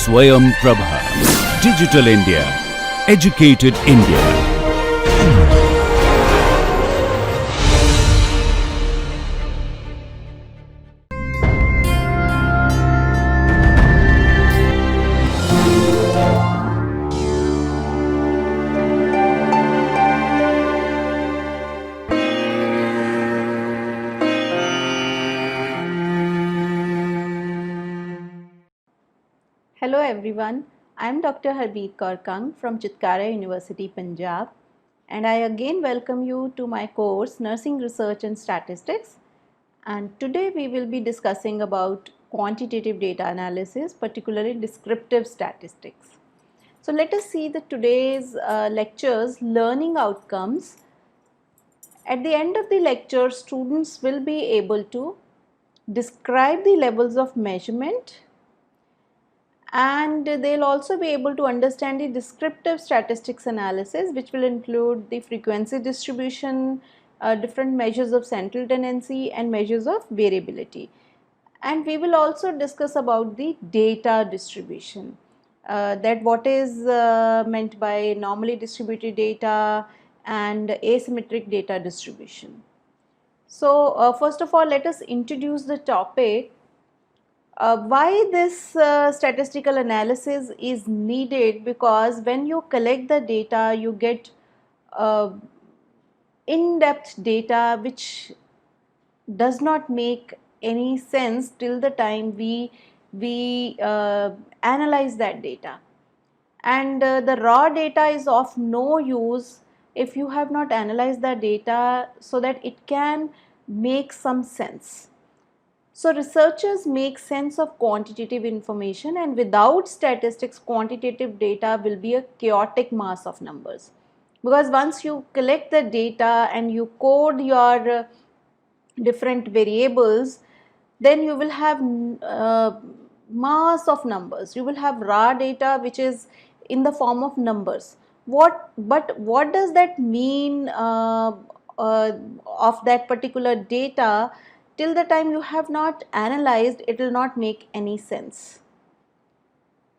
Swayam Prabha. Digital India. Educated India. Hello everyone, I am Dr. Harbeet Kaur Kang from Chitkara University, Punjab, and I again welcome you to my course Nursing Research and Statistics. And today we will be discussing about quantitative data analysis, particularly descriptive statistics. So let us see the today's lecture's learning outcomes. At the end of the lecture, students will be able to describe the levels of measurement, and they'll also be able to understand the descriptive statistics analysis, which will include the frequency distribution, different measures of central tendency and measures of variability. And we will also discuss about the data distribution, that what is meant by normally distributed data and asymmetric data distribution. So first of all, let us introduce the topic. Why this statistical analysis is needed? Because when you collect the data, you get in-depth data which does not make any sense till the time we analyze that data, and the raw data is of no use if you have not analyzed the data so that it can make some sense. So researchers make sense of quantitative information, and without statistics, quantitative data will be a chaotic mass of numbers. Because once you collect the data and you code your different variables, then you will have mass of numbers. You will have raw data which is in the form of numbers. But what does that mean of that particular data? Till the time you have not analyzed, it will not make any sense.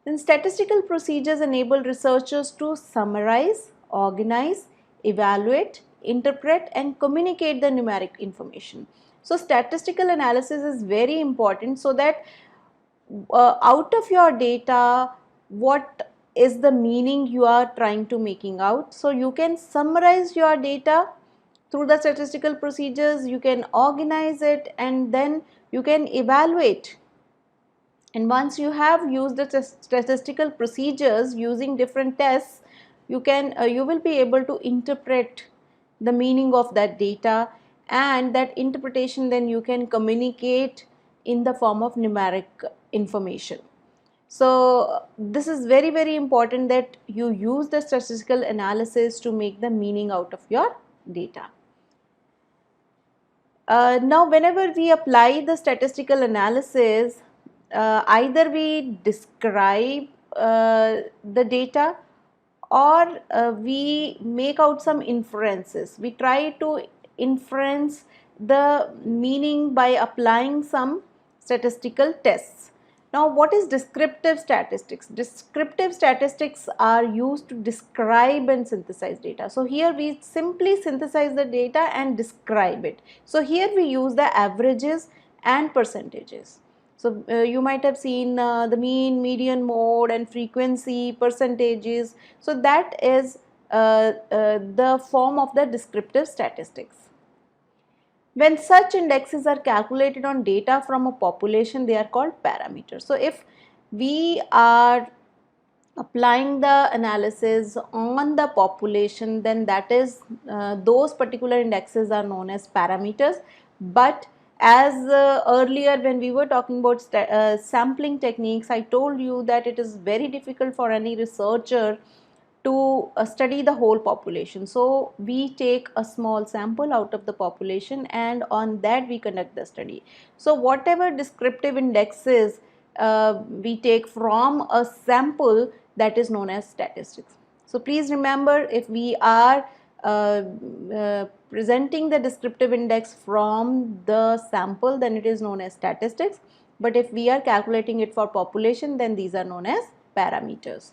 Then statistical procedures enable researchers to summarize, organize, evaluate, interpret and communicate the numeric information. So statistical analysis is very important, so that out of your data, what is the meaning you are trying to making out. So you can summarize your data through the statistical procedures, you can organize it, and then you can evaluate. And once you have used the statistical procedures using different tests, you will be able to interpret the meaning of that data, and that interpretation then you can communicate in the form of numeric information. So this is very, very important that you use the statistical analysis to make the meaning out of your data. Now whenever we apply the statistical analysis, either we describe the data, or we make out some inferences. We try to inference the meaning by applying some statistical tests. Now what is descriptive statistics? Descriptive statistics are used to describe and synthesize data. So here we simply synthesize the data and describe it. So here we use the averages and percentages. So you might have seen the mean, median, mode and frequency, percentages. So that is the form of the descriptive statistics. When such indexes are calculated on data from a population, they are called parameters. So if we are applying the analysis on the population, then that is those particular indexes are known as parameters. But as earlier when we were talking about sampling techniques, I told you that it is very difficult for any researcher to study the whole population. So we take a small sample out of the population, and on that we conduct the study. So whatever descriptive indexes we take from a sample, that is known as statistics. So please remember, if we are presenting the descriptive index from the sample, then it is known as statistics. but if we are calculating it for population, then these are known as parameters.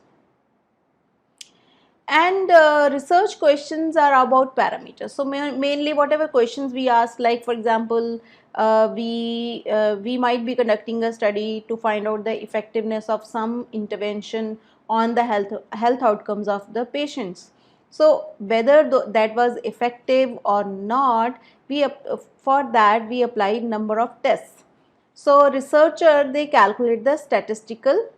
And research questions are about parameters. So mainly whatever questions we ask, like for example, we might be conducting a study to find out the effectiveness of some intervention on the health outcomes of the patients. So whether that was effective or not, for that we applied number of tests. So researcher, they calculate the statistical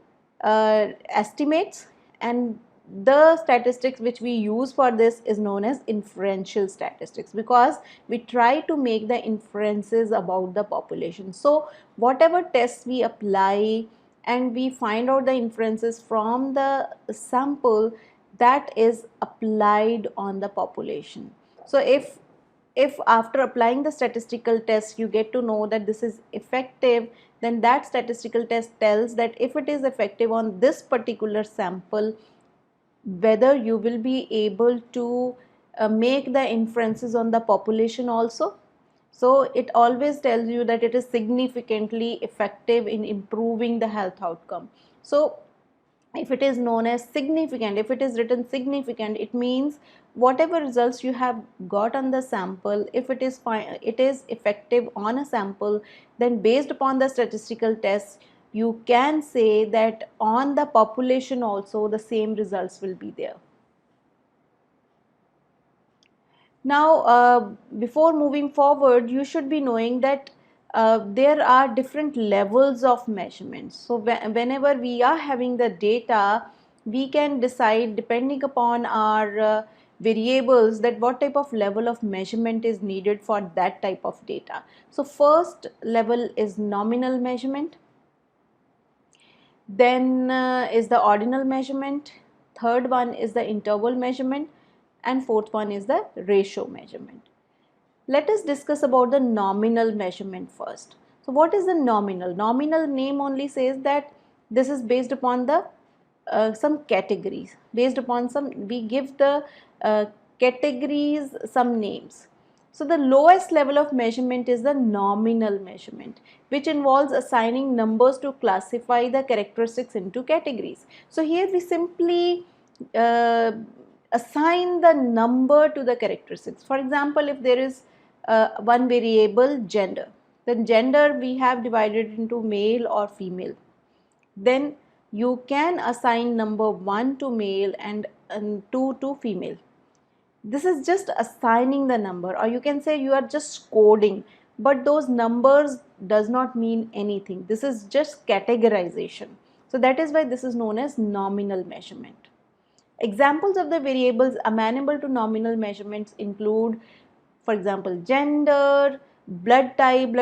estimates, and the statistics which we use for this is known as inferential statistics, because we try to make the inferences about the population. So whatever tests we apply and we find out the inferences from the sample, that is applied on the population. So if after applying the statistical test you get to know that this is effective, then that statistical test tells that if it is effective on this particular sample, whether you will be able to make the inferences on the population also. So it always tells you that it is significantly effective in improving the health outcome. So if it is known as significant, if it is written significant, it means whatever results you have got on the sample, if it is effective on a sample, then based upon the statistical test you can say that on the population also the same results will be there. Now before moving forward, you should be knowing that there are different levels of measurements. So whenever we are having the data, we can decide depending upon our variables that what type of level of measurement is needed for that type of data. So first level is nominal measurement, then is the ordinal measurement, third one is the interval measurement, and fourth one is the ratio measurement. Let us discuss about the nominal measurement first. So what is the nominal? Nominal name only says that this is based upon the some categories. Based upon some, we give the categories some names. So the lowest level of measurement is the nominal measurement, which involves assigning numbers to classify the characteristics into categories. So here we simply assign the number to the characteristics. For example, if there is one variable gender, then gender we have divided into male or female. Then you can assign number 1 to male and 2 to female. This is just assigning the number, or you can say you are just coding, but those numbers does not mean anything. This is just categorization. So that is why this is known as nominal measurement. Examples of the variables amenable to nominal measurements include, for example, gender, blood type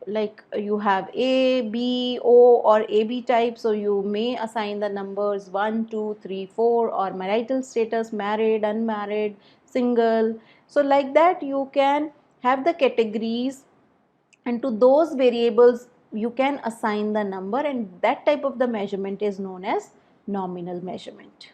like you have A, B, O or AB type, so you may assign the numbers 1, 2, 3, 4, or marital status, married, unmarried, single. So like that you can have the categories, and to those variables you can assign the number, and that type of the measurement is known as nominal measurement.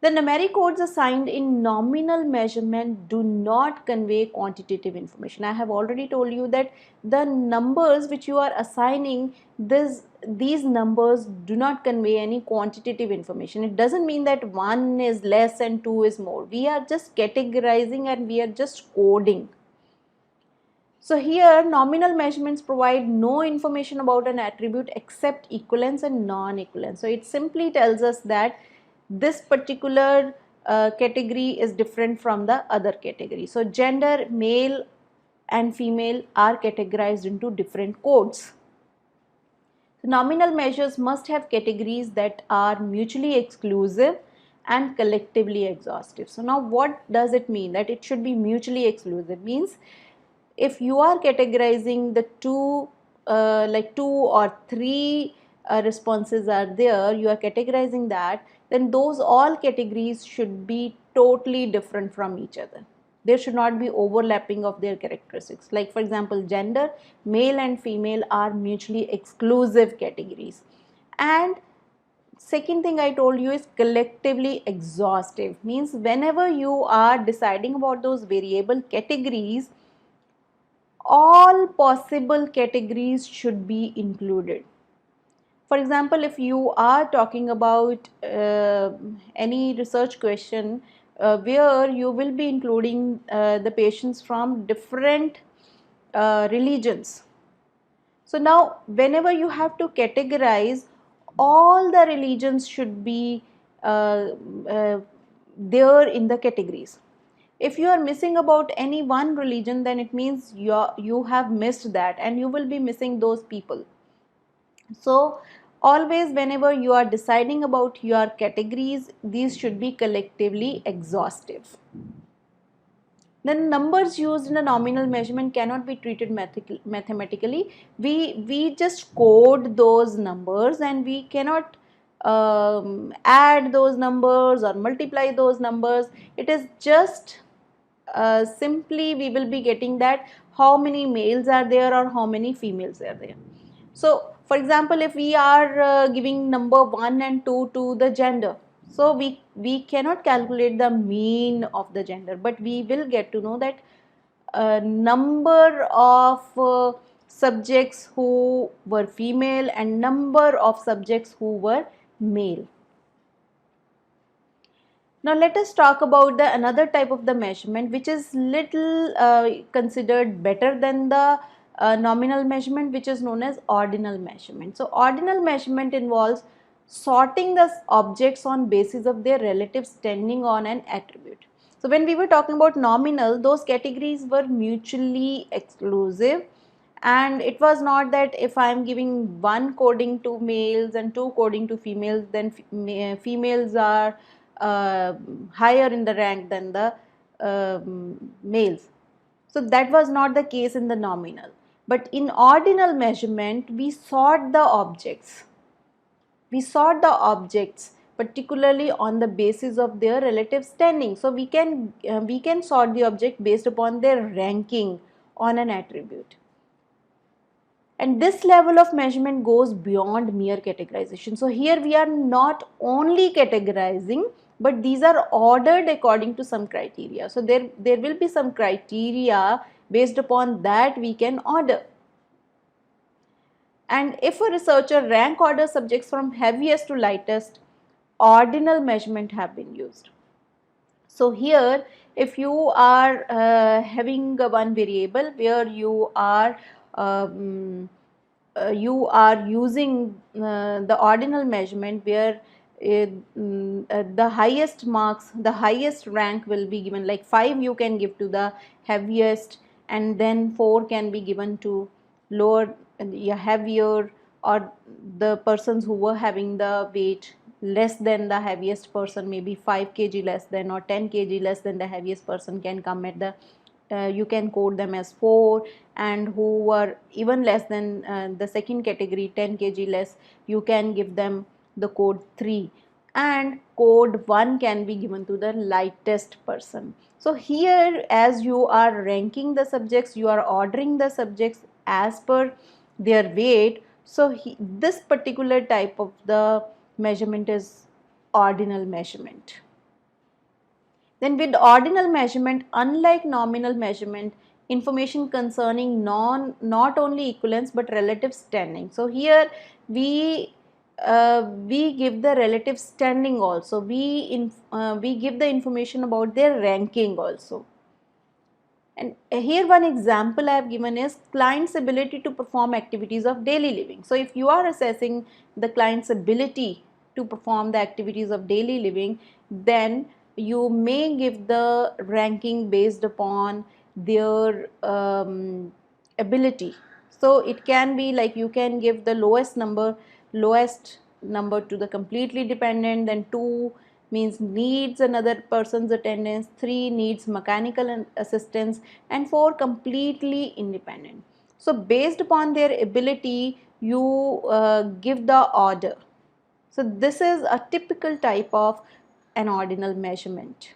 The numeric codes assigned in nominal measurement do not convey quantitative information. I have already told you that the numbers which you are assigning, these numbers do not convey any quantitative information. It doesn't mean that 1 is less and 2 is more. We are just categorizing and we are just coding. So here nominal measurements provide no information about an attribute except equivalence and non-equivalence. So it simply tells us that this particular category is different from the other category. So gender, male and female are categorized into different codes. So nominal measures must have categories that are mutually exclusive and collectively exhaustive. So now what does it mean that it should be mutually exclusive? Means if you are categorizing the two like 2 or 3 responses are there, you are categorizing that, then those all categories should be totally different from each other. There should not be overlapping of their characteristics. Like for example, gender, male and female are mutually exclusive categories. And second thing I told you is collectively exhaustive. Means whenever you are deciding about those variable categories, all possible categories should be included. For example, if you are talking about any research question where you will be including the patients from different religions. So now whenever you have to categorize, all the religions should be uh, there in the categories. If you are missing about any one religion, then it means you have missed that, and you will be missing those people. So always whenever you are deciding about your categories, these should be collectively exhaustive. Then numbers used in a nominal measurement cannot be treated mathematically. We just code those numbers, and we cannot add those numbers or multiply those numbers. It is just simply we will be getting that how many males are there or how many females are there. So for example, if we are giving number 1 and 2 to the gender, so we cannot calculate the mean of the gender, but we will get to know that number of subjects who were female and number of subjects who were male. Now let us talk about the another type of the measurement, which is little considered better than the nominal measurement, which is known as ordinal measurement. So ordinal measurement involves sorting the objects on basis of their relative standing on an attribute. So when we were talking about nominal, those categories were mutually exclusive, and it was not that if I am giving one coding to males and two coding to females, then females are higher in the rank than the males. So that was not the case in the nominal. But in ordinal measurement, we sort the objects. We sort the objects particularly on the basis of their relative standing. So we can sort the object based upon their ranking on an attribute. And this level of measurement goes beyond mere categorization. So here we are not only categorizing, but these are ordered according to some criteria. So there will be some criteria based upon that we can order. And if a researcher rank orders subjects from heaviest to lightest, ordinal measurement have been used. So here, if you are having one variable where you are using the ordinal measurement, where the highest marks, the highest rank will be given, like 5 you can give to the heaviest, and then 4 can be given to lower, heavier, or the persons who were having the weight less than the heaviest person, maybe 5 kg less than or 10 kg less than the heaviest person, can come at the you can code them as 4, and who were even less than the second category, 10 kg less, you can give them the code 3, and code 1 can be given to the lightest person. So here, as you are ranking the subjects, you are ordering the subjects as per their weight. So this particular type of the measurement is ordinal measurement. Then with ordinal measurement, unlike nominal measurement, information concerning not only equivalence but relative standing. So here we give the relative standing also. We give the information about their ranking also. And here one example I have given is client's ability to perform activities of daily living. So if you are assessing the client's ability to perform the activities of daily living, then you may give the ranking based upon their ability. So it can be like you can give the lowest number to the completely dependent, then 2 means needs another person's attendance, 3 needs mechanical assistance, and 4 completely independent. So based upon their ability, you give the order. So this is a typical type of an ordinal measurement.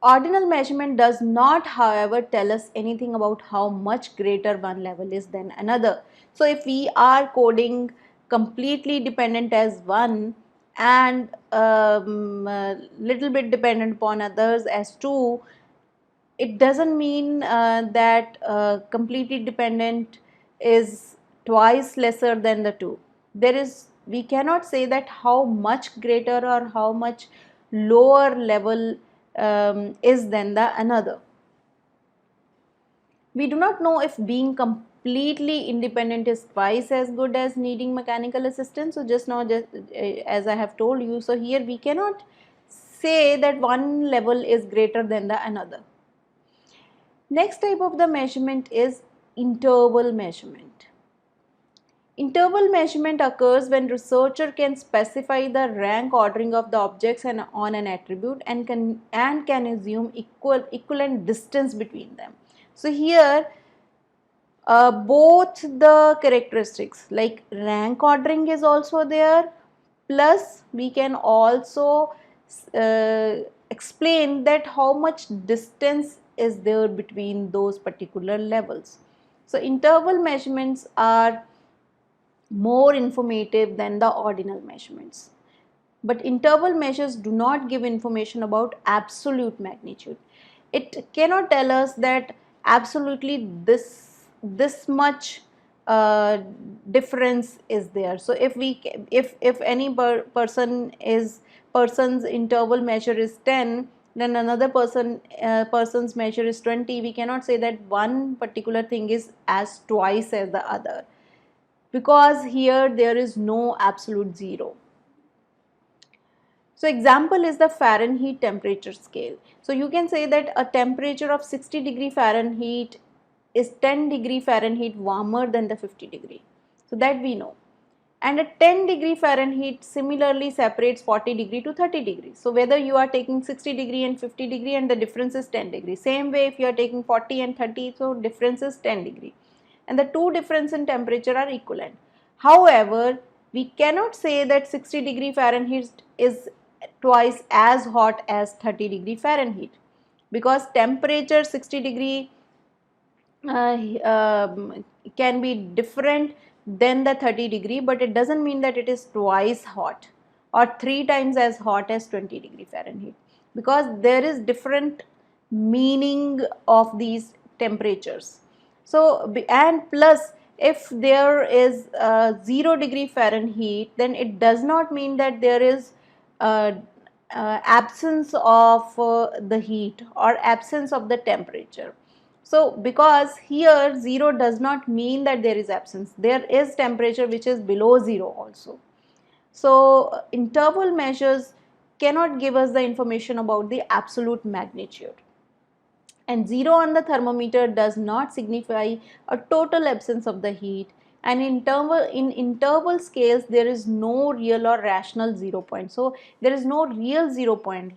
Ordinal measurement does not, however, tell us anything about how much greater one level is than another. So if we are coding completely dependent as 1 and little bit dependent upon others as 2, it doesn't mean that completely dependent is twice lesser than the two. We cannot say that how much greater or how much lower level is than the another. We do not know if being completely independent is twice as good as needing mechanical assistance. So just now, as I have told you, so here we cannot say that one level is greater than the another. Next type of the measurement is interval measurement. Interval measurement occurs when researcher can specify the rank ordering of the objects on an attribute and can assume equivalent distance between them. So here both the characteristics like rank ordering is also there, plus we can also explain that how much distance is there between those particular levels. So interval measurements are more informative than the ordinal measurements. But interval measures do not give information about absolute magnitude. It cannot tell us that absolutely this much difference is there. So if any person's interval measure is 10, then another person's measure is 20, we cannot say that one particular thing is as twice as the other, because here there is no absolute zero. So example is the Fahrenheit temperature scale. So you can say that a temperature of 60 degree Fahrenheit is 10 degree Fahrenheit warmer than the 50 degree. So that we know. And a 10 degree Fahrenheit similarly separates 40 degree to 30 degree. So whether you are taking 60 degree and 50 degree and the difference is 10 degree. Same way if you are taking 40 and 30, so difference is 10 degree. And the two difference in temperature are equivalent. However, we cannot say that 60 degree Fahrenheit is twice as hot as 30 degree Fahrenheit, because temperature 60 degree can be different than the 30 degree, but it doesn't mean that it is twice hot or 3 times as hot as 20 degree Fahrenheit, because there is different meaning of these temperatures. So and plus if there is 0 degree Fahrenheit, then it does not mean that there is absence of the heat or absence of the temperature. So because here 0 does not mean that there is absence, there is temperature which is below 0 also. So interval measures cannot give us the information about the absolute magnitude. And 0 on the thermometer does not signify a total absence of the heat. And in interval scales, there is no real or rational 0 point. So there is no real 0 point.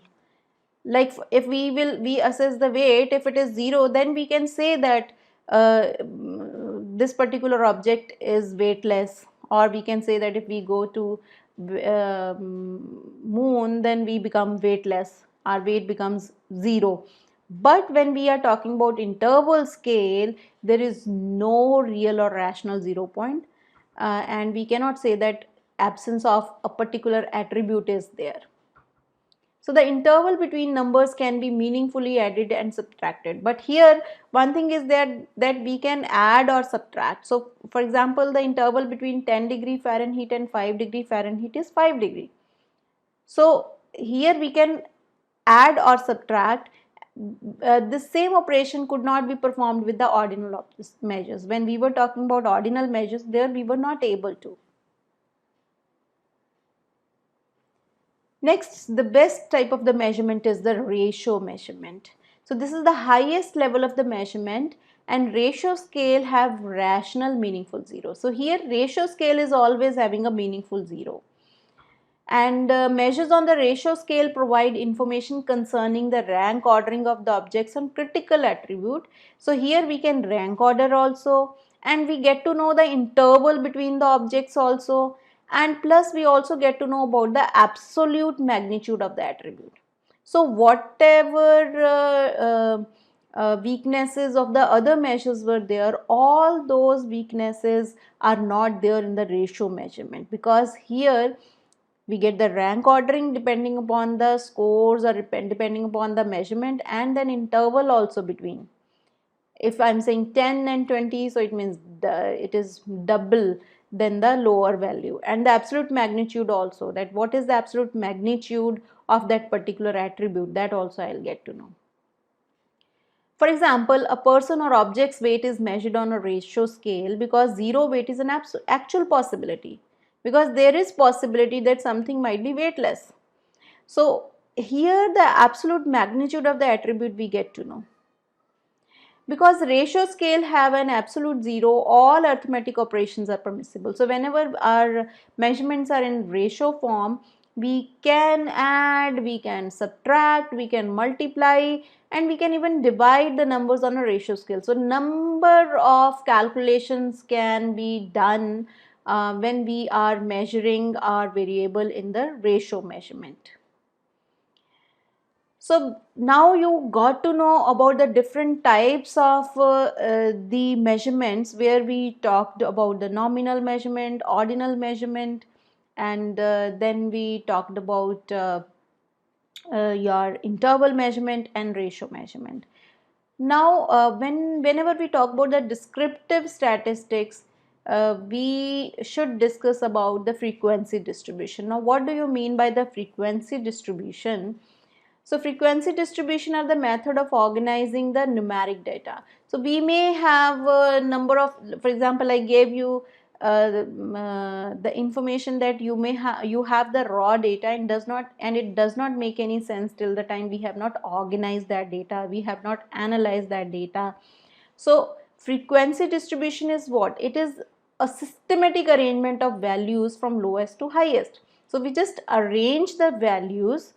Like if we assess the weight, if it is 0, then we can say that this particular object is weightless, or we can say that if we go to moon, then we become weightless, our weight becomes 0. But when we are talking about interval scale, there is no real or rational 0 point, and we cannot say that absence of a particular attribute is there. So the interval between numbers can be meaningfully added and subtracted. But here one thing is that we can add or subtract. So for example, the interval between 10 degree Fahrenheit and 5 degree Fahrenheit is 5 degree. So here we can add or subtract. The same operation could not be performed with the ordinal measures. When we were talking about ordinal measures, there we were not able to. Next, the best type of the measurement is the ratio measurement. So this is the highest level of the measurement, and ratio scale have rational meaningful zero. So here ratio scale is always having a meaningful zero. And measures on the ratio scale provide information concerning the rank ordering of the objects on critical attribute. So here we can rank order also, and we get to know the interval between the objects also, and plus we also get to know about the absolute magnitude of the attribute. So whatever weaknesses of the other measures were there, all those weaknesses are not there in the ratio measurement, because here We get the rank ordering depending upon the scores or depending upon the measurement, and then interval also between. If I'm saying 10 and 20, so it means it is double than the lower value. And the absolute magnitude also, that what is the absolute magnitude of that particular attribute, that also I'll get to know. For example, a person or object's weight is measured on a ratio scale because zero weight is an actual possibility, because there is possibility that something might be weightless. So here the absolute magnitude of the attribute we get to know. Because ratio scale have an absolute zero, all arithmetic operations are permissible. So whenever our measurements are in ratio form, we can add, we can subtract, we can multiply, and we can even divide the numbers on a ratio scale. So number of calculations can be done when we are measuring our variable in the ratio measurement. So now you got to know about the different types of the measurements, where we talked about the nominal measurement, ordinal measurement, and then we talked about your interval measurement and ratio measurement. Now whenever we talk about the descriptive statistics, we should discuss about the frequency distribution. Now what do you mean by the frequency distribution? So frequency distribution are the method of organizing the numeric data. So we may have a number of, for example, I gave you the information that you have the raw data, and it does not make any sense till the time we have not organized that data, we have not analyzed that data. So frequency distribution is what? It is a systematic arrangement of values from lowest to highest. So we just arrange the values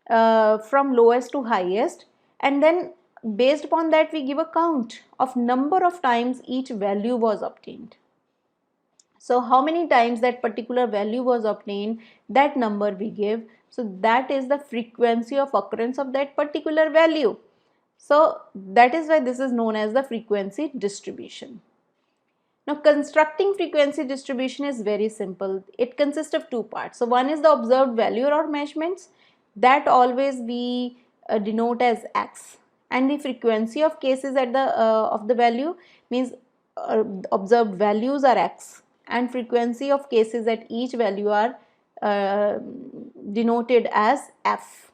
from lowest to highest, and then based upon that we give a count of number of times each value was obtained. So how many times that particular value was obtained, that number we give. So that is the frequency of occurrence of that particular value. So that is why this is known as the frequency distribution. Now constructing frequency distribution is very simple. It consists of two parts. So one is the observed value or measurements, that always we denote as x, and the frequency of cases at the of the value means observed values are x, and frequency of cases at each value are denoted as f.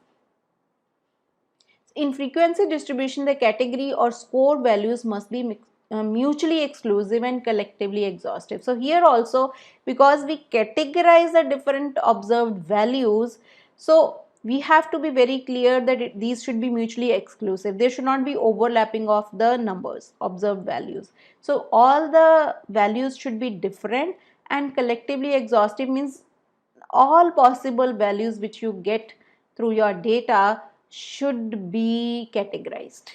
In frequency distribution, the category or score values must be mutually exclusive and collectively exhaustive. So here also, because we categorize the different observed values, so we have to be very clear that these should be mutually exclusive. There should not be overlapping of the numbers, observed values. So all the values should be different, and collectively exhaustive means all possible values which you get through your data should be categorized.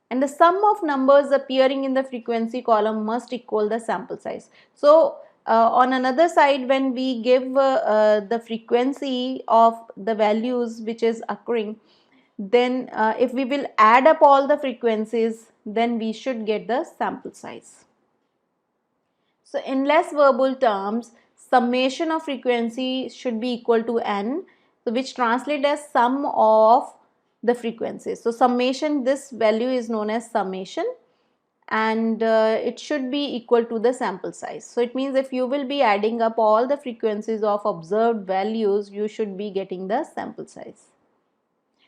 And the sum of numbers appearing in the frequency column must equal the sample size. So on another side, when we give the frequency of the values which is occurring, then if we will add up all the frequencies, then we should get the sample size. So in less verbal terms, summation of frequency should be equal to n, so which translate as sum of the frequencies. So summation, this value is known as summation, and it should be equal to the sample size. So it means if you will be adding up all the frequencies of observed values, you should be getting the sample size.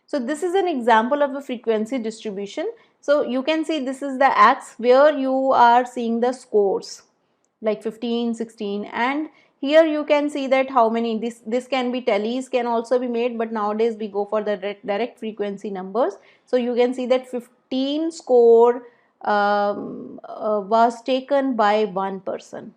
So this is an example of a frequency distribution. So you can see this is the x where you are seeing the scores like 15, 16, and here you can see that how many, this can be tallies can also be made, but nowadays we go for the direct frequency numbers. So you can see that 15 score was taken by one person,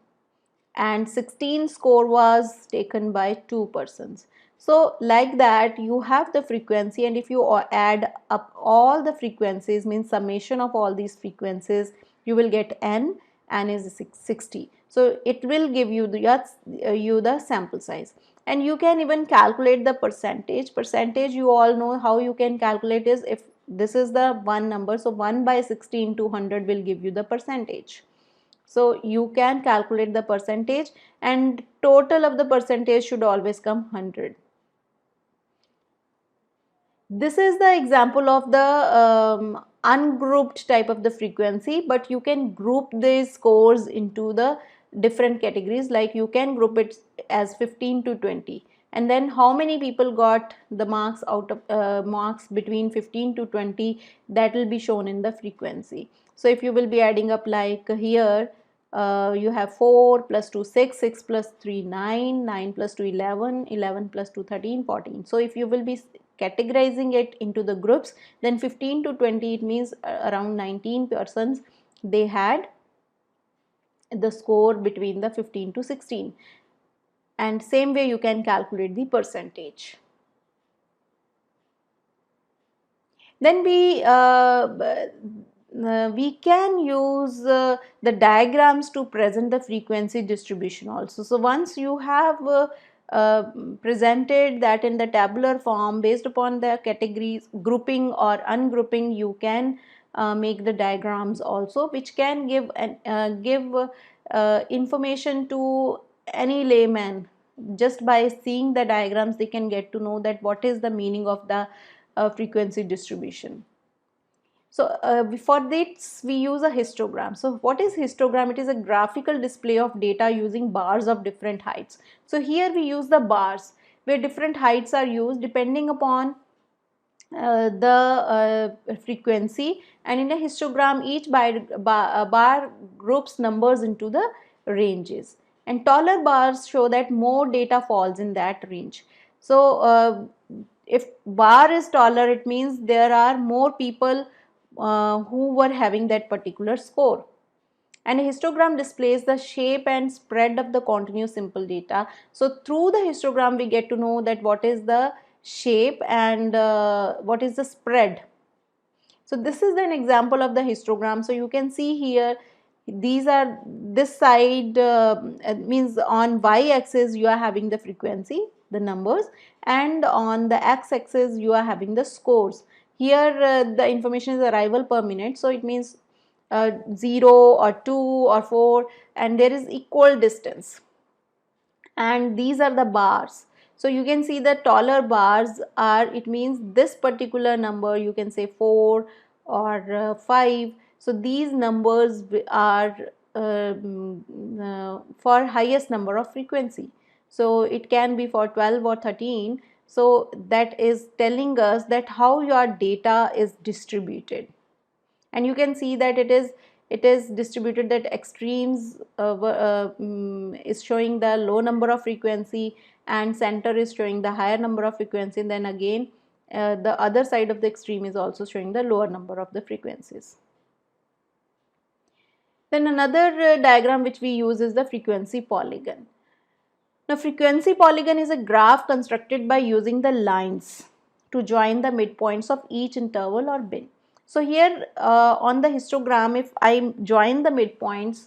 and 16 score was taken by two persons. So like that you have the frequency, and if you add up all the frequencies, means summation of all these frequencies, you will get n is 60. So it will give you the sample size, and you can even calculate the percentage. You all know how you can calculate is, if this is the one number, so 1 by 60 into 100 will give you the percentage. So you can calculate the percentage, and total of the percentage should always come 100. This is the example of the ungrouped type of the frequency, but you can group these scores into the different categories. Like you can group it as 15 to 20, and then how many people got the marks out of marks between 15 to 20, that will be shown in the frequency. So if you will be adding up, like here you have 4 plus 2 6, 6 plus 3 9, 9 plus 2 11, 11 plus 2 13, 14. So if you will be categorizing it into the groups, then 15 to 20, it means around 19 persons they had the score between the 15 to 16, and same way you can calculate the percentage. Then we can use the diagrams to present the frequency distribution also. So once you have presented that in the tabular form based upon the categories grouping or ungrouping, you can make the diagrams also, which can give information to any layman. Just by seeing the diagrams, they can get to know that what is the meaning of the frequency distribution. So for this we use a histogram. So what is histogram? It is a graphical display of data using bars of different heights. So here we use the bars where different heights are used depending upon the frequency, and in a histogram each bar groups numbers into the ranges, and taller bars show that more data falls in that range. So if bar is taller, it means there are more people who were having that particular score. And a histogram displays the shape and spread of the continuous simple data. So through the histogram we get to know that what is the shape and what is the spread. So this is an example of the histogram. So you can see here, these are this side means on y-axis you are having the frequency, the numbers, and on the x-axis you are having the scores. Here the information is arrival per minute, so it means 0 or 2 or 4, and there is equal distance, and these are the bars. So you can see the taller bars are, it means this particular number, you can say 4 or 5. So these numbers are for highest number of frequency. So it can be for 12 or 13. So that is telling us that how your data is distributed. And you can see that it is distributed, that extremes is showing the low number of frequency, and center is showing the higher number of frequency, and then again the other side of the extreme is also showing the lower number of the frequencies. Then another diagram which we use is the frequency polygon. Now frequency polygon is a graph constructed by using the lines to join the midpoints of each interval or bin. So here on the histogram, if I join the midpoints,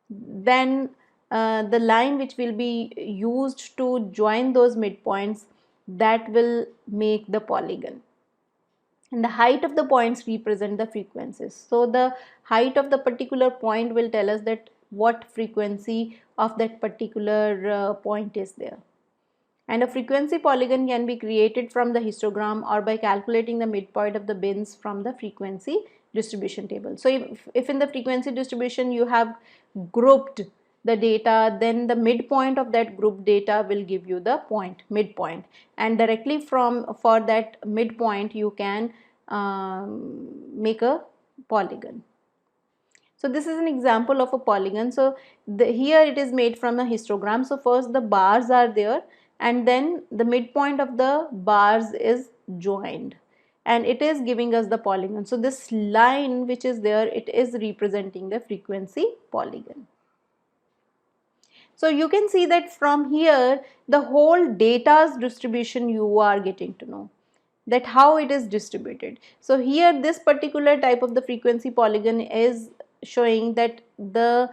then the line which will be used to join those midpoints, that will make the polygon. And the height of the points represent the frequencies. So the height of the particular point will tell us that what frequency of that particular point is there. And a frequency polygon can be created from the histogram or by calculating the midpoint of the bins from the frequency distribution table. So if in the frequency distribution you have grouped the data, then the midpoint of that group data will give you the midpoint, and directly for that midpoint you can make a polygon. So this is an example of a polygon. So here it is made from a histogram. So first the bars are there, and then the midpoint of the bars is joined, and it is giving us the polygon. So this line which is there, it is representing the frequency polygon. So you can see that from here the whole data's distribution you are getting to know, that how it is distributed. So here this particular type of the frequency polygon is showing that the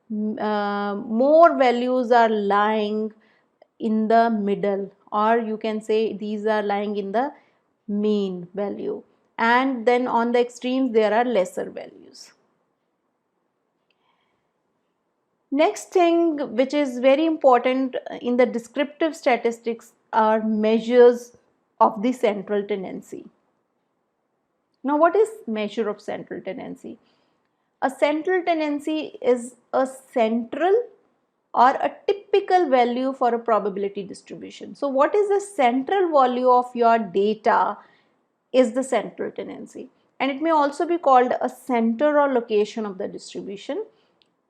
more values are lying in the middle, or you can say these are lying in the mean value, and then on the extremes there are lesser values. Next thing which is very important in the descriptive statistics are measures of the central tendency. Now, what is measure of central tendency? A central tendency is a central or a typical value for a probability distribution. So, what is the central value of your data is the central tendency, and it may also be called a center or location of the distribution.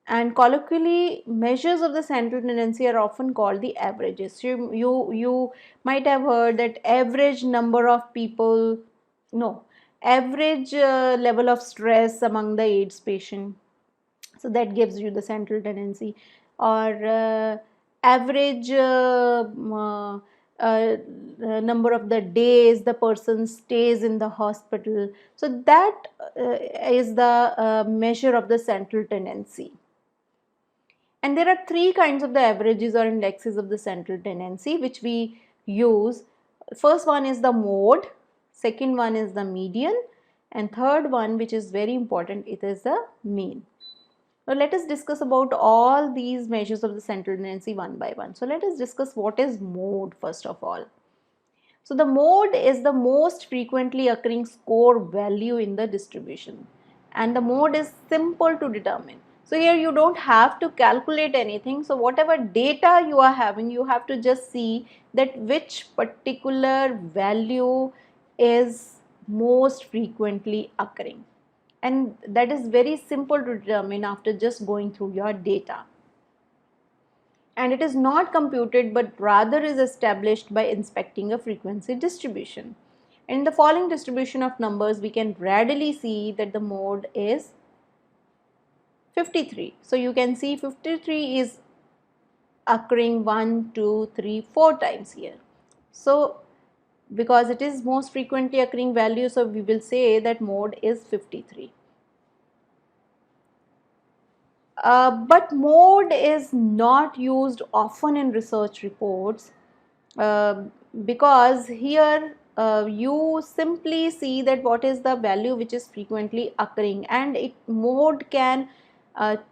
And colloquially, measures of the central tendency are often called the averages. So you might have heard that average number of people, no, average level of stress among the AIDS patient. So that gives you the central tendency, or average number of the days the person stays in the hospital. So that is the measure of the central tendency. And there are three kinds of the averages or indexes of the central tendency which we use. First one is the mode, second one is the median, and third one, which is very important, it is the mean. Now let us discuss about all these measures of the central tendency one by one. So let us discuss what is mode first of all. So the mode is the most frequently occurring score value in the distribution, and the mode is simple to determine. So here you don't have to calculate anything. So whatever data you are having, you have to just see that which particular value is most frequently occurring, and that is very simple to determine after just going through your data. And it is not computed but rather is established by inspecting a frequency distribution. In the following distribution of numbers, we can readily see that the mode is 53. So you can see 53 is occurring 1, 2, 3, 4 times here. So because it is most frequently occurring value, so we will say that mode is 53. But mode is not used often in research reports because here you simply see that what is the value which is frequently occurring, and mode can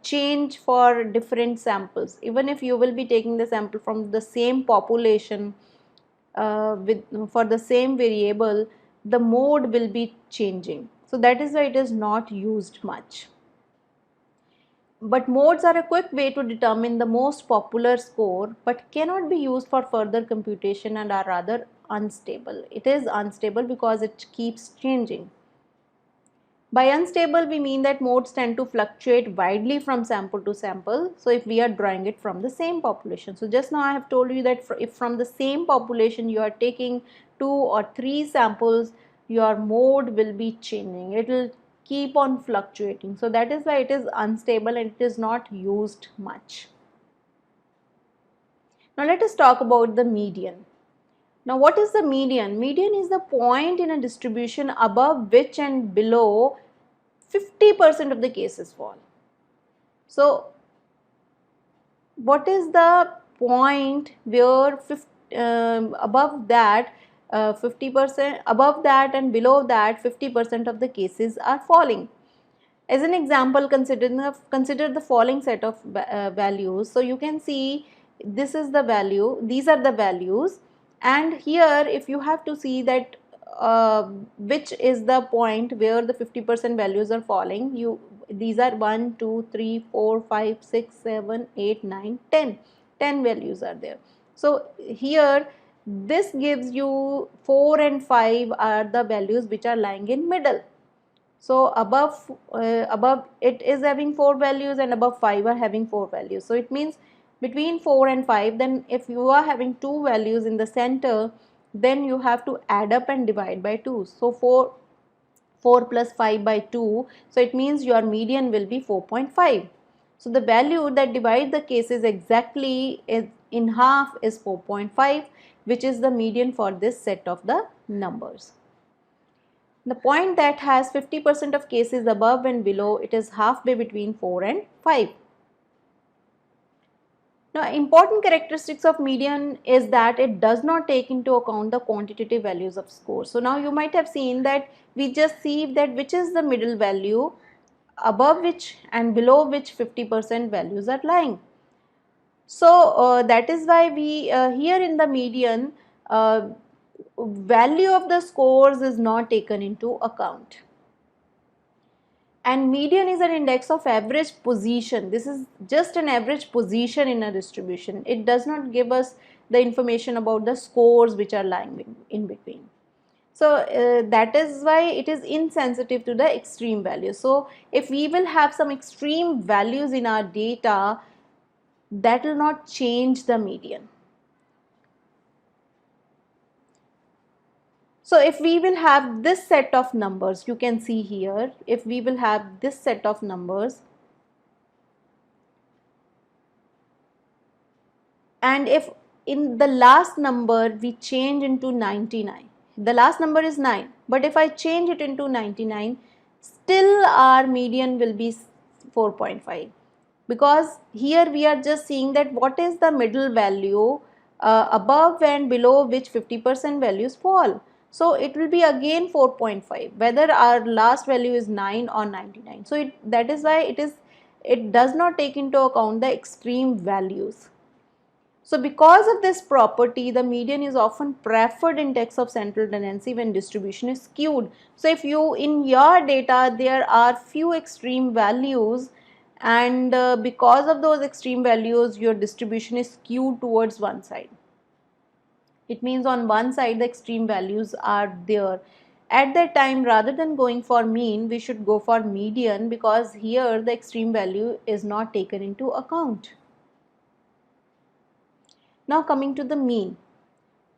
change for different samples. Even if you will be taking the sample from the same population for the same variable, the mode will be changing. So that is why it is not used much. But modes are a quick way to determine the most popular score, but cannot be used for further computation and are rather unstable. It is unstable because it keeps changing. By unstable, we mean that modes tend to fluctuate widely from sample to sample. So if we are drawing it from the same population. So just now I have told you that if from the same population you are taking 2 or 3 samples, your mode will be changing. It will keep on fluctuating. So that is why it is unstable and it is not used much. Now let us talk about the median. Now what is the median? Median is the point in a distribution above which and below 50% of the cases fall. So what is the point where above that 50%, above that and below that 50% of the cases are falling? As an example, consider the following set of values. So you can see this is the value, these are the values, and here if you have to see that which is the point where the 50% values are falling, these are 1, 2, 3, 4, 5, 6, 7, 8, 9, 10. 10 values are there. So here this gives you 4 and 5 are the values which are lying in middle. So above it is having 4 values and above 5 are having 4 values. So it means between 4 and 5, then if you are having 2 values in the center, then you have to add up and divide by 2. So 4 plus 5 by 2, so it means your median will be 4.5. So the value that divides the cases exactly in half is 4.5, which is the median for this set of the numbers. The point that has 50% of cases above and below, it is halfway between 4 and 5. Now, important characteristics of median is that it does not take into account the quantitative values of score. So now you might have seen that we just see that which is the middle value above which and below which 50% values are lying. So that is why we here in the median value of the scores is not taken into account. And median is an index of average position. This is just an average position in a distribution. It does not give us the information about the scores which are lying in between. So that is why it is insensitive to the extreme values. So if we will have some extreme values in our data, that will not change the median. So if we will have this set of numbers, you can see here, if we will have this set of numbers, and if in the last number we change into 99, the last number is 9, but if I change it into 99, still our median will be 4.5, because here we are just seeing that what is the middle value above and below which 50% values fall. So it will be again 4.5, whether our last value is 9 or 99. So that is why it does not take into account the extreme values. So because of this property, the median is often preferred index of central tendency when distribution is skewed. So if you, in your data, there are few extreme values, and because of those extreme values, your distribution is skewed towards one side. It means on one side the extreme values are there. At that time, rather than going for mean, we should go for median, because here the extreme value is not taken into account. Now coming to the mean.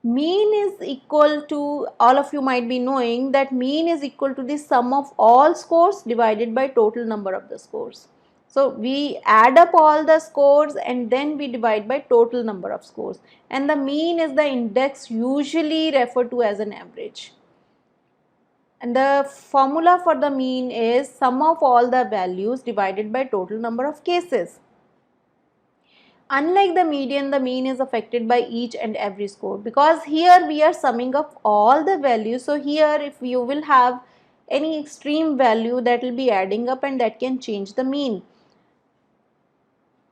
Mean is equal to, all of you might be knowing that mean is equal to the sum of all scores divided by total number of the scores. So we add up all the scores and then we divide by total number of scores, and the mean is the index usually referred to as an average. And the formula for the mean is sum of all the values divided by total number of cases. Unlike the mean is affected by each and every score, because here we are summing up all the values. So here if you will have any extreme value, that will be adding up and that can change the mean.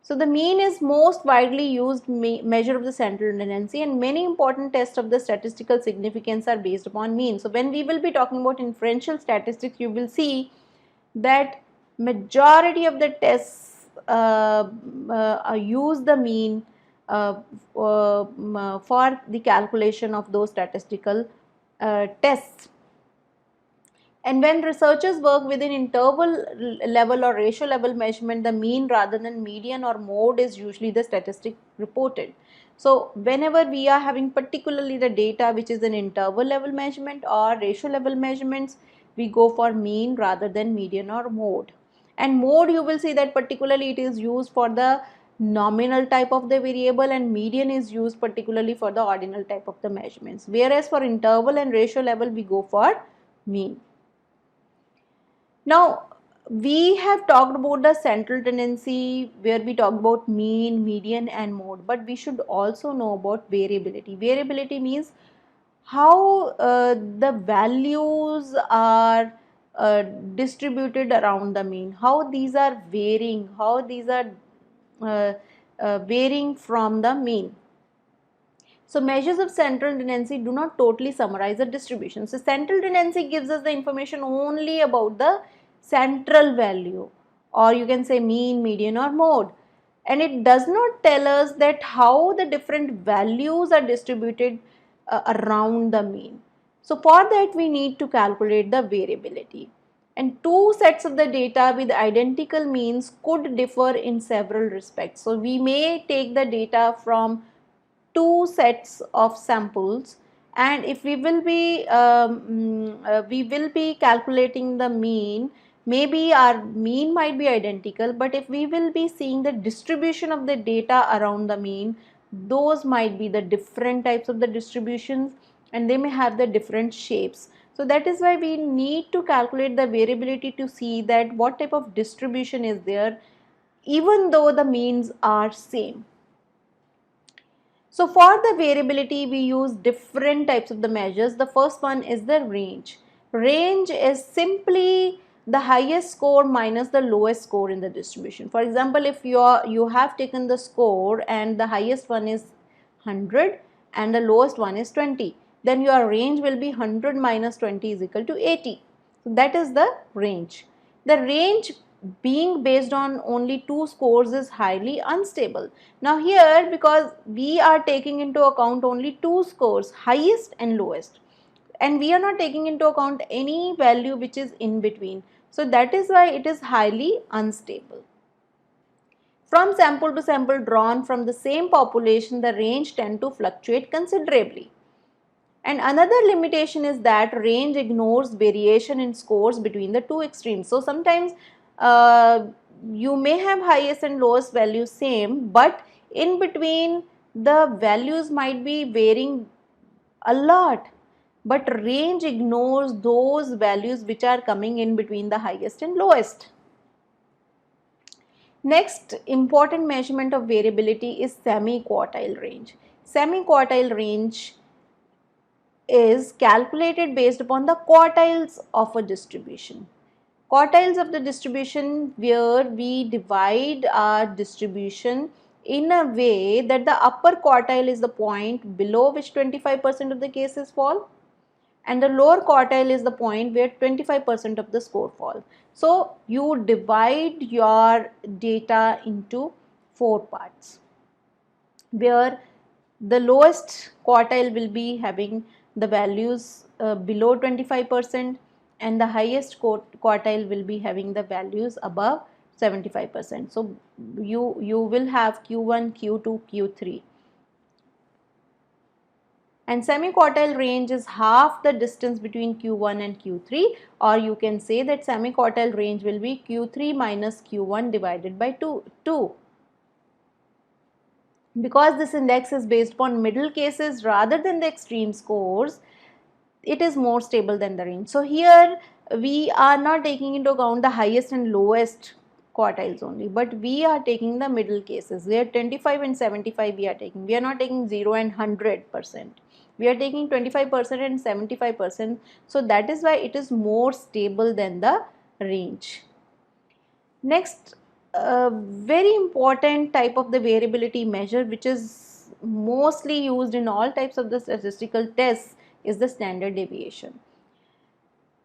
So the mean is most widely used measure of the central tendency, and many important tests of the statistical significance are based upon mean. So when we will be talking about inferential statistics, you will see that majority of the tests use the mean for the calculation of those statistical tests. And when researchers work within interval level or ratio level measurement, the mean rather than median or mode is usually the statistic reported. So whenever we are having particularly the data which is an interval level measurement or ratio level measurements, we go for mean rather than median or mode. And mode, you will see that particularly it is used for the nominal type of the variable, and median is used particularly for the ordinal type of the measurements, whereas for interval and ratio level we go for mean. Now we have talked about the central tendency where we talk about mean, median and mode, but we should also know about variability. Variability means how the values are distributed around the mean, how these are varying, how these are varying from the mean. So measures of central tendency do not totally summarize the distribution. So central tendency gives us the information only about the central value, or you can say mean, median or mode, and it does not tell us that how the different values are distributed around the mean. So for that we need to calculate the variability, and two sets of the data with identical means could differ in several respects. So we may take the data from two sets of samples, and if we will be calculating the mean, maybe our mean might be identical, but if we will be seeing the distribution of the data around the mean, those might be the different types of the distributions and they may have the different shapes. So that is why we need to calculate the variability to see that what type of distribution is there even though the means are same. So for the variability we use different types of the measures. The first one is the range. Range is simply the highest score minus the lowest score in the distribution. For example, if you have taken the score and the highest one is 100 and the lowest one is 20, then your range will be 100 minus 20 is equal to 80. So that is the range. The range being based on only two scores is highly unstable. Now here, because we are taking into account only two scores, highest and lowest, and we are not taking into account any value which is in between, so that is why it is highly unstable. From sample to sample drawn from the same population, the range tend to fluctuate considerably. And another limitation is that range ignores variation in scores between the two extremes. So sometimes you may have highest and lowest values same, but in between the values might be varying a lot, but range ignores those values which are coming in between the highest and lowest. Next important measurement of variability is semi-quartile range. Semi-quartile range is calculated based upon the quartiles of a distribution. Quartiles of the distribution, where we divide our distribution in a way that the upper quartile is the point below which 25% of the cases fall, and the lower quartile is the point where 25% of the score falls. So you divide your data into four parts, where the lowest quartile will be having the values below 25%, and the highest quartile will be having the values above 75%. So you will have Q1, Q2, Q3. And semi-quartile range is half the distance between Q1 and Q3, or you can say that semi-quartile range will be Q3 minus Q1 divided by 2. Because this index is based upon middle cases rather than the extreme scores, it is more stable than the range. So here we are not taking into account the highest and lowest quartiles only, but we are taking the middle cases, where 25 and 75 we are taking. We are not taking 0 and 100%. We are taking 25% and 75%. So that is why it is more stable than the range. Next, very important type of the variability measure, which is mostly used in all types of the statistical tests, is the standard deviation.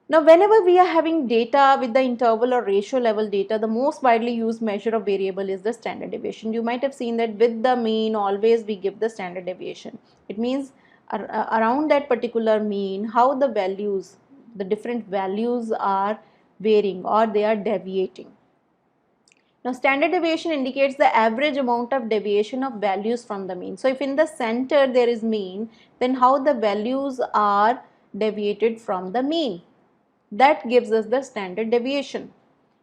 Now, whenever we are having data with the interval or ratio level data, the most widely used measure of variable is the standard deviation. You might have seen that with the mean, always we give the standard deviation. It means around that particular mean, how the values, the different values are varying or they are deviating. Now, standard deviation indicates the average amount of deviation of values from the mean. So, if in the center there is mean, then how the values are deviated from the mean. That gives us the standard deviation.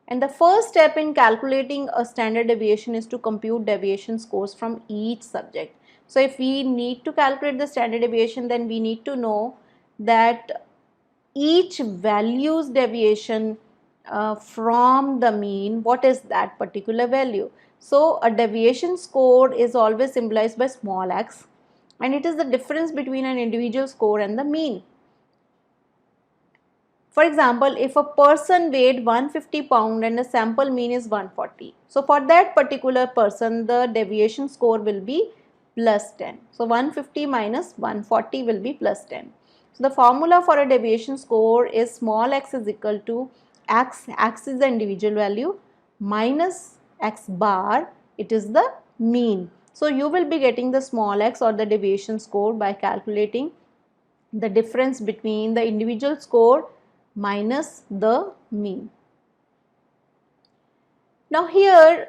And the first step in calculating a standard deviation is to compute deviation scores from each subject. So if we need to calculate the standard deviation, then we need to know that each value's deviation from the mean, what is that particular value. So a deviation score is always symbolized by small x, and it is the difference between an individual score and the mean. For example, if a person weighed 150 pounds and the sample mean is 140, so for that particular person the deviation score will be plus 10. So 150 minus 140 will be plus 10. So the formula for a deviation score is small x is equal to x is the individual value, minus x bar, it is the mean. So you will be getting the small x or the deviation score by calculating the difference between the individual score minus the mean. Now here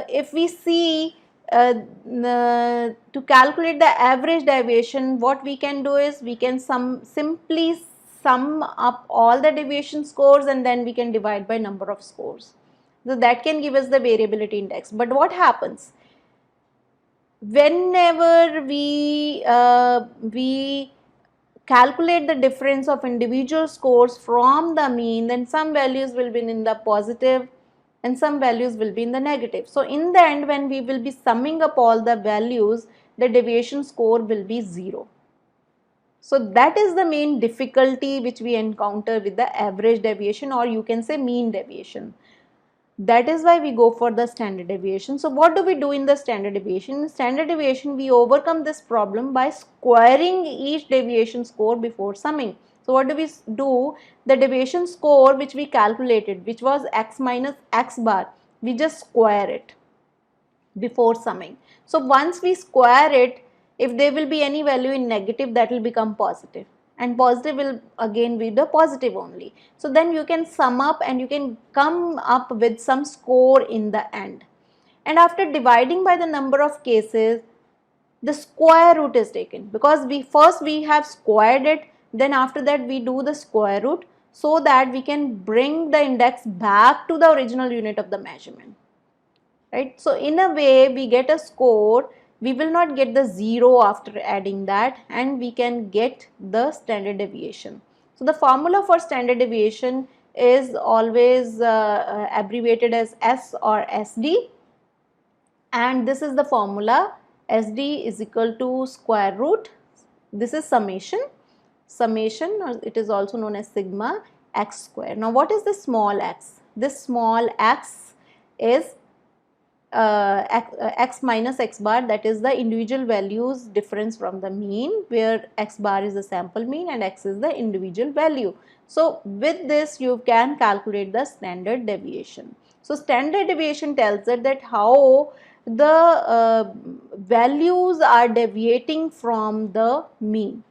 if we see to calculate the average deviation, what we can do is we can simply sum up all the deviation scores and then we can divide by number of scores. So that can give us the variability index. But what happens whenever we calculate the difference of individual scores from the mean, then some values will be in the positive and some values will be in the negative. So in the end, when we will be summing up all the values, the deviation score will be 0. So that is the main difficulty which we encounter with the average deviation, or you can say mean deviation. That is why we go for the standard deviation. So what do we do in the standard deviation? In standard deviation, we overcome this problem by squaring each deviation score before summing. So what do we do? The deviation score which we calculated, which was x minus x bar, we just square it before summing. So once we square it, if there will be any value in negative, that will become positive, and positive will again be the positive only. So then you can sum up and you can come up with some score in the end. And after dividing by the number of cases, the square root is taken, because we have squared it, then after that we do the square root, so that we can bring the index back to the original unit of the measurement. Right? So in a way we get a score, we will not get the 0 after adding that, and we can get the standard deviation. So the formula for standard deviation is always abbreviated as S or SD, and this is the formula. SD is equal to square root, this is summation, or it is also known as sigma x square. Now what is the small x? This small x is x minus x bar, that is the individual values difference from the mean, where x bar is the sample mean and x is the individual value. So with this you can calculate the standard deviation. So standard deviation tells us that how the values are deviating from the mean.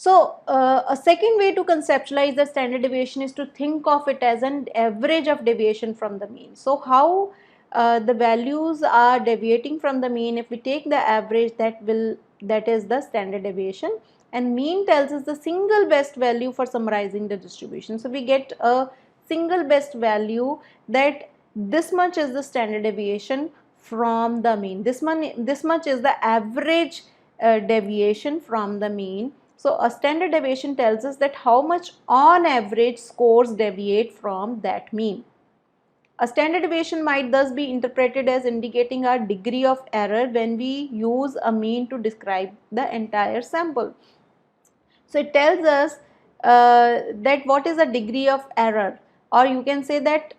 So a second way to conceptualize the standard deviation is to think of it as an average of deviation from the mean. So how the values are deviating from the mean, if we take the average, that is the standard deviation, and mean tells us the single best value for summarizing the distribution. So we get a single best value, that this much is the standard deviation from the mean, this much is the average deviation from the mean. So a standard deviation tells us that how much on average scores deviate from that mean. A standard deviation might thus be interpreted as indicating our degree of error when we use a mean to describe the entire sample. So it tells us that what is the degree of error, or you can say that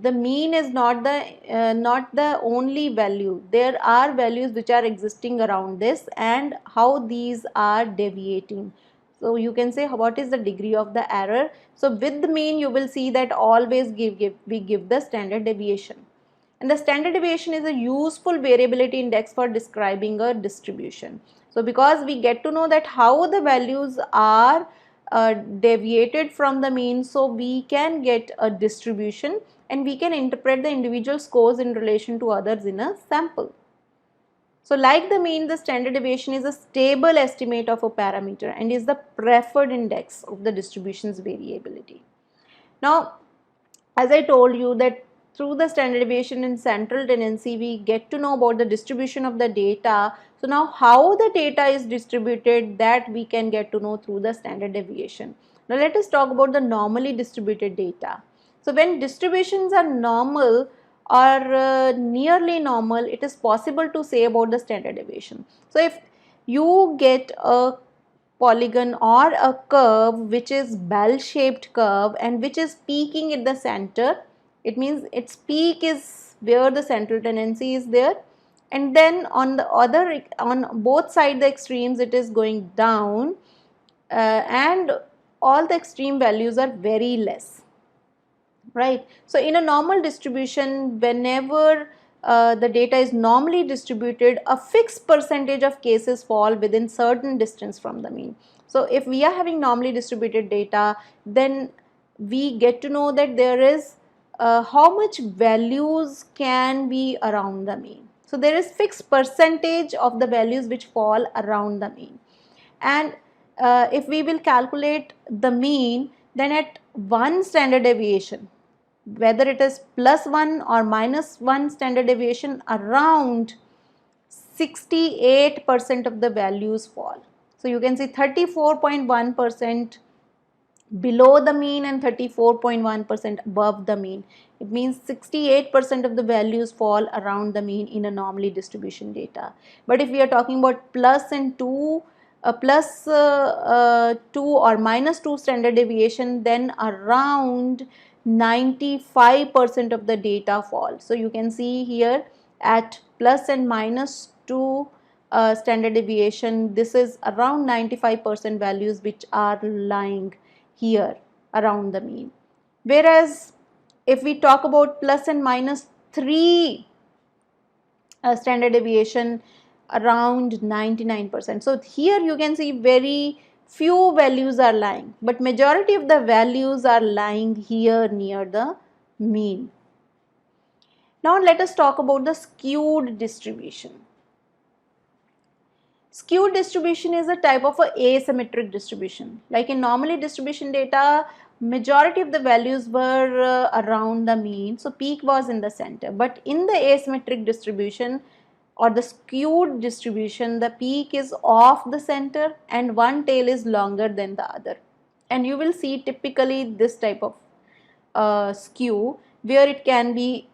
the mean is not the only value. There are values which are existing around this, and how these are deviating. So you can say what is the degree of the error. So with the mean you will see that always we give the standard deviation. And the standard deviation is a useful variability index for describing a distribution. So because we get to know that how the values are deviated from the mean, so we can get a distribution and we can interpret the individual scores in relation to others in a sample. So like the mean, the standard deviation is a stable estimate of a parameter and is the preferred index of the distribution's variability. Now, as I told you that through the standard deviation and central tendency, we get to know about the distribution of the data. So now how the data is distributed, that we can get to know through the standard deviation. Now let us talk about the normally distributed data. So when distributions are normal or nearly normal, it is possible to say about the standard deviation. So if you get a polygon or a curve which is bell shaped curve and which is peaking at the center, it means its peak is where the central tendency is there, and then on both sides the extremes it is going down, and all the extreme values are very less, right? So in a normal distribution, whenever the data is normally distributed, a fixed percentage of cases fall within certain distance from the mean. So if we are having normally distributed data, then we get to know that there is how much values can be around the mean. So there is fixed percentage of the values which fall around the mean, and if we will calculate the mean, then at one standard deviation, whether it is +1 or -1 standard deviation, around 68% of the values fall. So you can see 34.1% below the mean and 34.1% above the mean. It means 68% of the values fall around the mean in anomaly distribution data. But if we are talking about plus and 2, 2 or minus 2 standard deviation, then around 95% of the data fall. So you can see here at plus and minus 2 standard deviation, this is around 95% values which are lying here around the mean. Whereas if we talk about plus and minus 3 standard deviation, around 99%. So here you can see very few values are lying, but majority of the values are lying here near the mean. Now let us talk about the skewed distribution. Skewed distribution is a type of a asymmetric distribution. Like in normally distribution data, majority of the values were around the mean, so peak was in the center. But in the asymmetric distribution or the skewed distribution, the peak is off the center and one tail is longer than the other. And you will see typically this type of skew where it can be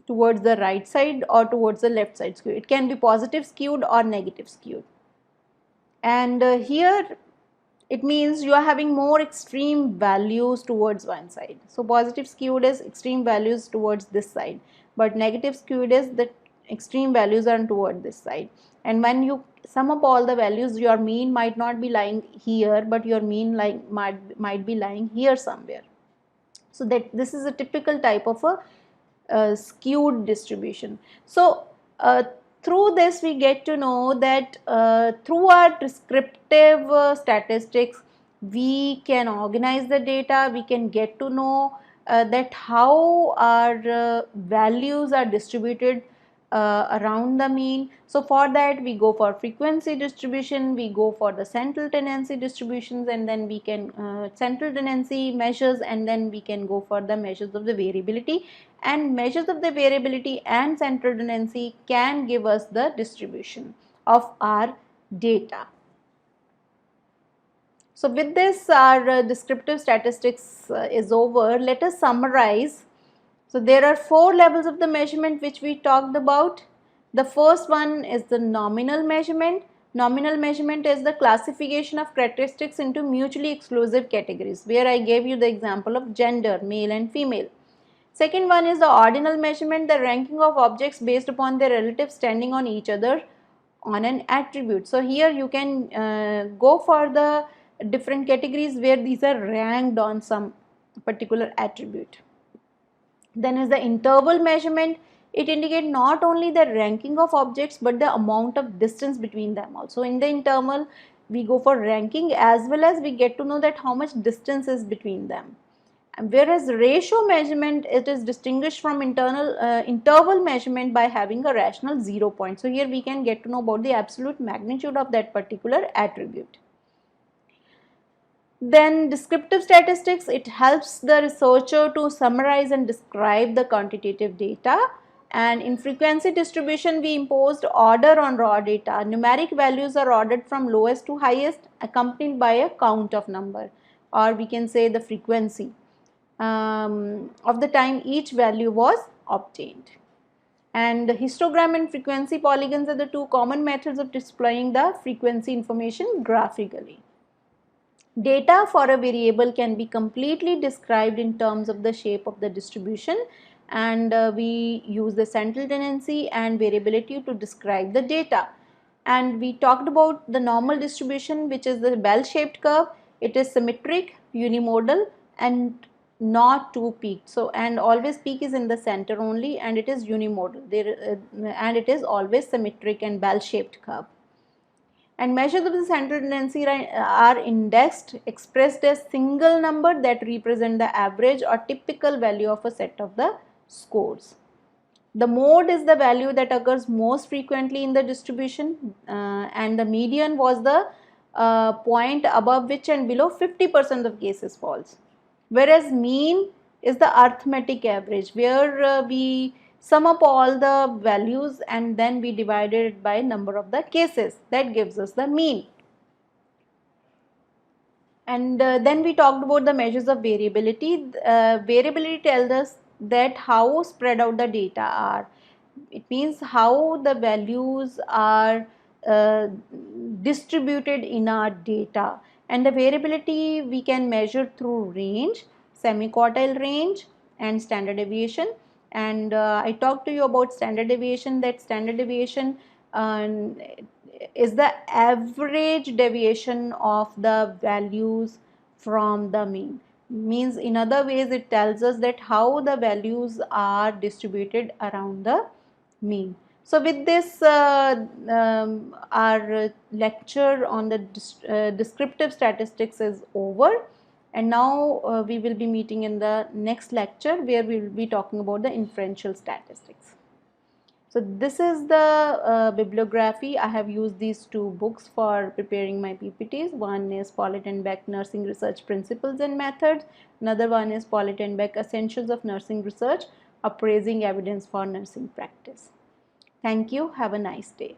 towards the right side or towards the left side skew. It can be positive skewed or negative skewed. And here it means you are having more extreme values towards one side. So positive skewed is extreme values towards this side, but negative skewed is the extreme values are toward this side. And when you sum up all the values, your mean might not be lying here, but your mean might be lying here somewhere. So that this is a typical type of a skewed distribution. So through this we get to know that through our descriptive statistics we can organize the data, we can get to know that how our values are distributed around the mean. So for that we go for frequency distribution, we go for the central tendency distributions, and then we can central tendency measures, and then we can go for the measures of the variability, and measures of the variability and central tendency can give us the distribution of our data. So with this our descriptive statistics is over. Let us summarize. So there are 4 levels of the measurement which we talked about. The first one is the nominal measurement. Nominal measurement is the classification of characteristics into mutually exclusive categories, where I gave you the example of gender, male and female. Second one is the ordinal measurement, the ranking of objects based upon their relative standing on each other on an attribute. So here you can go for the different categories where these are ranked on some particular attribute. Then is the interval measurement. It indicates not only the ranking of objects but the amount of distance between them also. In the interval we go for ranking as well as we get to know that how much distance is between them. And whereas ratio measurement, it is distinguished from interval measurement by having a rational 0 point. So here we can get to know about the absolute magnitude of that particular attribute. Then descriptive statistics, it helps the researcher to summarize and describe the quantitative data. And in frequency distribution, we imposed order on raw data. Numeric values are ordered from lowest to highest, accompanied by a count of number, or we can say the frequency of the time each value was obtained. And histogram and frequency polygons are the 2 common methods of displaying the frequency information graphically. Data for a variable can be completely described in terms of the shape of the distribution, and we use the central tendency and variability to describe the data. And we talked about the normal distribution, which is the bell-shaped curve. It is symmetric, unimodal and not too peaked. So and always peak is in the center only, and it is unimodal there, and it is always symmetric and bell-shaped curve. And measures of the central tendency are indexed, expressed as single number that represent the average or typical value of a set of the scores. The mode is the value that occurs most frequently in the distribution, and the median was the point above which and below 50% of cases falls. Whereas mean is the arithmetic average, where we sum up all the values and then we divide it by number of the cases. That gives us the mean. And then we talked about the measures of variability. Variability tells us that how spread out the data are. It means how the values are uh, distributed in our data. And the variability we can measure through range, semi-quartile range, and standard deviation. And I talked to you about standard deviation, that standard deviation is the average deviation of the values from the mean. Means in other ways it tells us that how the values are distributed around the mean. So with this our lecture on the descriptive statistics is over, and now we will be meeting in the next lecture where we will be talking about the inferential statistics. So this is the bibliography. I have used these two books for preparing my PPTs. One is Pollitt and Beck Nursing Research Principles and Methods. Another one is Pollitt and Beck Essentials of Nursing Research, Appraising Evidence for Nursing Practice. Thank you. Have a nice day.